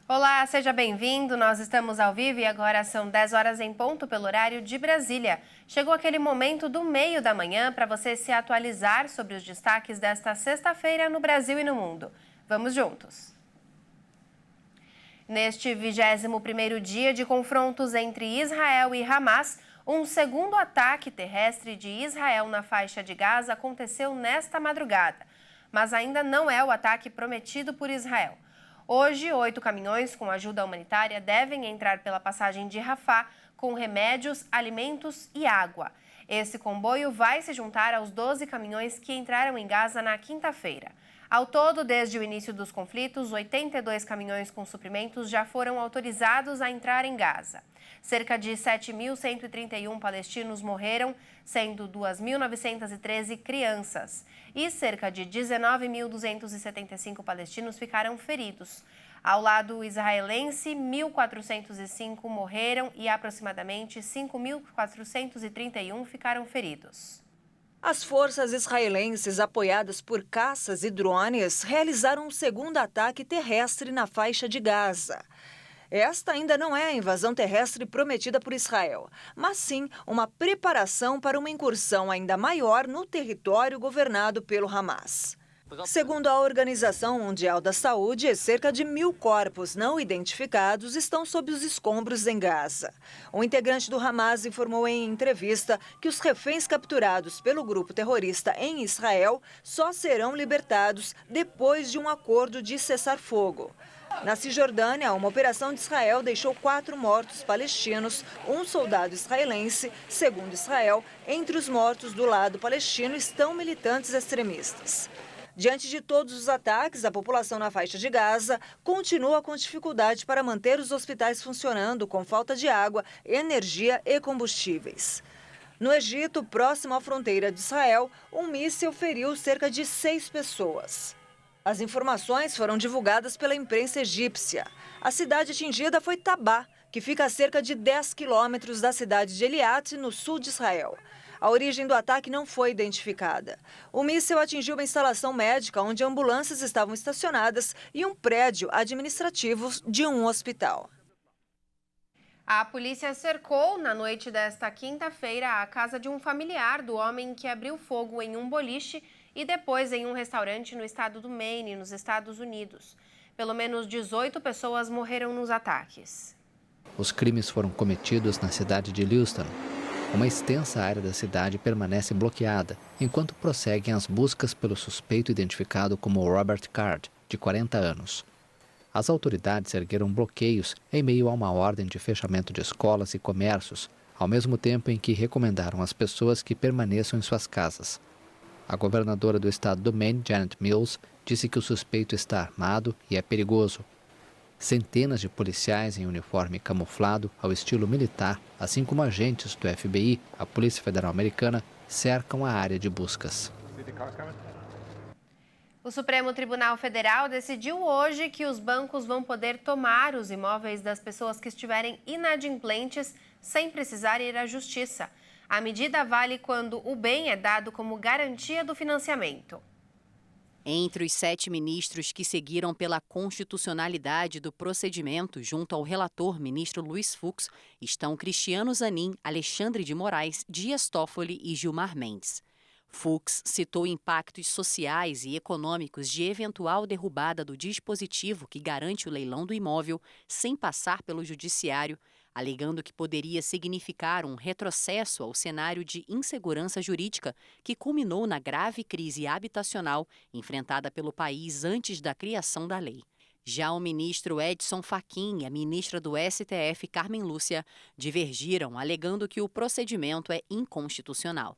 Olá, seja bem-vindo. Nós estamos ao vivo e agora são 10 horas em ponto pelo horário de Brasília. Chegou aquele momento do meio da manhã para você se atualizar sobre os destaques desta sexta-feira no Brasil e no mundo. Vamos juntos. Neste 21º dia de confrontos entre Israel e Hamas, um segundo ataque terrestre de Israel na faixa de Gaza aconteceu nesta madrugada, mas ainda não é o ataque prometido por Israel. Hoje, 8 caminhões com ajuda humanitária devem entrar pela passagem de Rafah com remédios, alimentos e água. Esse comboio vai se juntar aos 12 caminhões que entraram em Gaza na quinta-feira. Ao todo, desde o início dos conflitos, 82 caminhões com suprimentos já foram autorizados a entrar em Gaza. Cerca de 7.131 palestinos morreram, sendo 2.913 crianças. E cerca de 19.275 palestinos ficaram feridos. Ao lado israelense, 1.405 morreram e aproximadamente 5.431 ficaram feridos. As forças israelenses, apoiadas por caças e drones, realizaram um segundo ataque terrestre na faixa de Gaza. Esta ainda não é a invasão terrestre prometida por Israel, mas sim uma preparação para uma incursão ainda maior no território governado pelo Hamas. Segundo a Organização Mundial da Saúde, cerca de 1.000 corpos não identificados estão sob os escombros em Gaza. Um integrante do Hamas informou em entrevista que os reféns capturados pelo grupo terrorista em Israel só serão libertados depois de um acordo de cessar-fogo. Na Cisjordânia, uma operação de Israel deixou 4 mortos palestinos, um soldado israelense. Segundo Israel, entre os mortos do lado palestino estão militantes extremistas. Diante de todos os ataques, a população na faixa de Gaza continua com dificuldade para manter os hospitais funcionando com falta de água, energia e combustíveis. No Egito, próximo à fronteira de Israel, um míssil feriu cerca de 6 pessoas. As informações foram divulgadas pela imprensa egípcia. A cidade atingida foi Tabá, que fica a cerca de 10 quilômetros da cidade de Eliat, no sul de Israel. A origem do ataque não foi identificada. O míssil atingiu uma instalação médica onde ambulâncias estavam estacionadas e um prédio administrativo de um hospital. A polícia cercou na noite desta quinta-feira a casa de um familiar do homem que abriu fogo em um boliche e depois em um restaurante no estado do Maine, nos Estados Unidos. Pelo menos 18 pessoas morreram nos ataques. Os crimes foram cometidos na cidade de Lewiston. Uma extensa área da cidade permanece bloqueada, enquanto prosseguem as buscas pelo suspeito identificado como Robert Card, de 40 anos. As autoridades ergueram bloqueios em meio a uma ordem de fechamento de escolas e comércios, ao mesmo tempo em que recomendaram às pessoas que permaneçam em suas casas. A governadora do estado do Maine, Janet Mills, disse que o suspeito está armado e é perigoso. Centenas de policiais em uniforme camuflado ao estilo militar, assim como agentes do FBI, a Polícia Federal Americana, cercam a área de buscas. O Supremo Tribunal Federal decidiu hoje que os bancos vão poder tomar os imóveis das pessoas que estiverem inadimplentes sem precisar ir à justiça. A medida vale quando o bem é dado como garantia do financiamento. Entre os 7 ministros que seguiram pela constitucionalidade do procedimento junto ao relator ministro Luiz Fux estão Cristiano Zanin, Alexandre de Moraes, Dias Toffoli e Gilmar Mendes. Fux citou impactos sociais e econômicos de eventual derrubada do dispositivo que garante o leilão do imóvel sem passar pelo judiciário, alegando que poderia significar um retrocesso ao cenário de insegurança jurídica que culminou na grave crise habitacional enfrentada pelo país antes da criação da lei. Já o ministro Edson Fachin e a ministra do STF, Carmen Lúcia, divergiram, alegando que o procedimento é inconstitucional.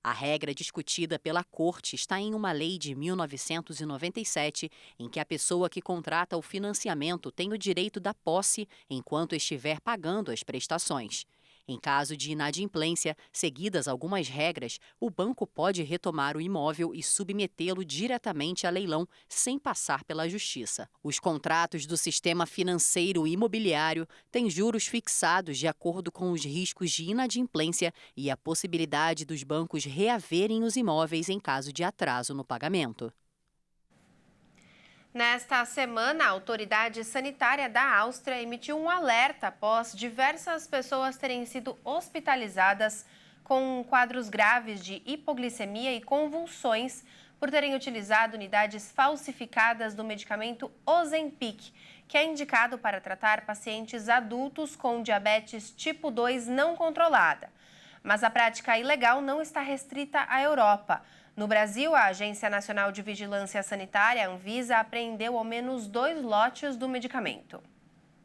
A regra discutida pela Corte está em uma lei de 1997, em que a pessoa que contrata o financiamento tem o direito da posse enquanto estiver pagando as prestações. Em caso de inadimplência, seguidas algumas regras, o banco pode retomar o imóvel e submetê-lo diretamente a leilão, sem passar pela justiça. Os contratos do sistema financeiro e imobiliário têm juros fixados de acordo com os riscos de inadimplência e a possibilidade dos bancos reaverem os imóveis em caso de atraso no pagamento. Nesta semana, a autoridade sanitária da Áustria emitiu um alerta após diversas pessoas terem sido hospitalizadas com quadros graves de hipoglicemia e convulsões por terem utilizado unidades falsificadas do medicamento Ozempic, que é indicado para tratar pacientes adultos com diabetes tipo 2 não controlada. Mas a prática ilegal não está restrita à Europa. No Brasil, a Agência Nacional de Vigilância Sanitária, Anvisa, apreendeu ao menos 2 lotes do medicamento.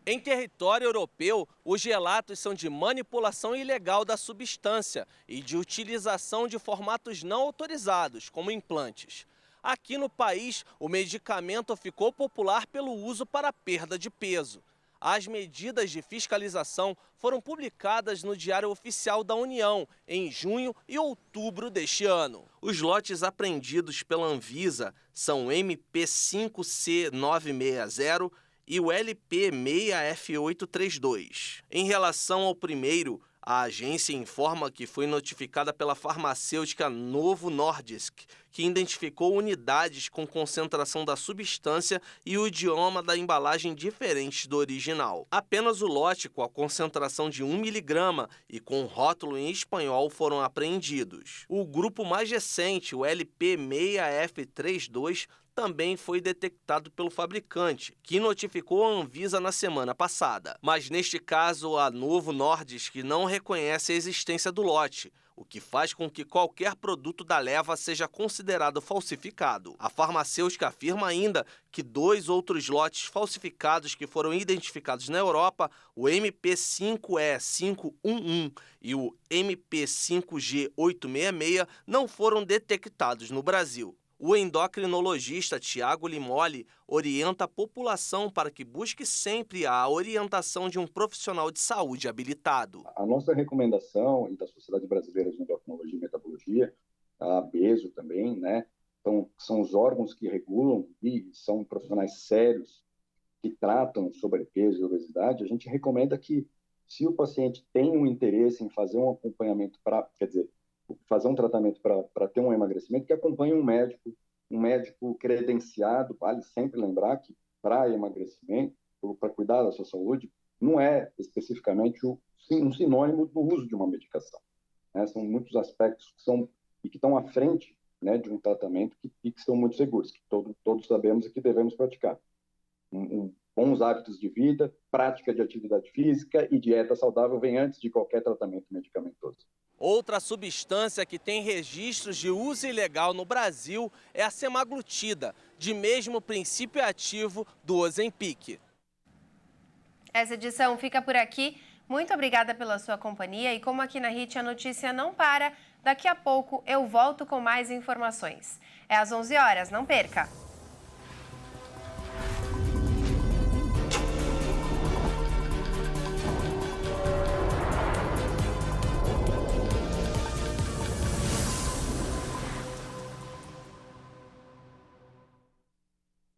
Em território europeu, os relatos são de manipulação ilegal da substância e de utilização de formatos não autorizados, como implantes. Aqui no país, o medicamento ficou popular pelo uso para perda de peso. As medidas de fiscalização foram publicadas no Diário Oficial da União em junho e outubro deste ano. Os lotes apreendidos pela Anvisa são o MP5C960 e o LP6F832. Em relação ao primeiro, a agência informa que foi notificada pela farmacêutica Novo Nordisk, que identificou unidades com concentração da substância e o idioma da embalagem diferentes do original. Apenas o lote com a concentração de 1 mg e com rótulo em espanhol foram apreendidos. O grupo mais recente, o LP6F32, também foi detectado pelo fabricante, que notificou a Anvisa na semana passada. Mas neste caso, a Novo Nordisk não reconhece a existência do lote, o que faz com que qualquer produto da leva seja considerado falsificado. A farmacêutica afirma ainda que 2 outros lotes falsificados que foram identificados na Europa, o MP5E511 e o MP5G866, não foram detectados no Brasil. O endocrinologista Tiago Limoli orienta a população para que busque sempre a orientação de um profissional de saúde habilitado. A nossa recomendação, e da Sociedade Brasileira de Endocrinologia e Metabologia, a ABESO também, né? Então, são os órgãos que regulam e são profissionais sérios que tratam sobrepeso e obesidade. A gente recomenda que, se o paciente tem um interesse em fazer um acompanhamento fazer um tratamento para ter um emagrecimento, que acompanhe um médico credenciado. Vale sempre lembrar que para emagrecimento, para cuidar da sua saúde, não é especificamente um sinônimo do uso de uma medicação, né? São muitos aspectos que estão à frente, né, de um tratamento que são muito seguros, que todos sabemos e que devemos praticar. Bons hábitos de vida, prática de atividade física e dieta saudável vem antes de qualquer tratamento medicamentoso. Outra substância que tem registros de uso ilegal no Brasil é a semaglutida, de mesmo princípio ativo do Ozempic. Essa edição fica por aqui. Muito obrigada pela sua companhia e como aqui na HIT a notícia não para, daqui a pouco eu volto com mais informações. É às 11 horas, não perca!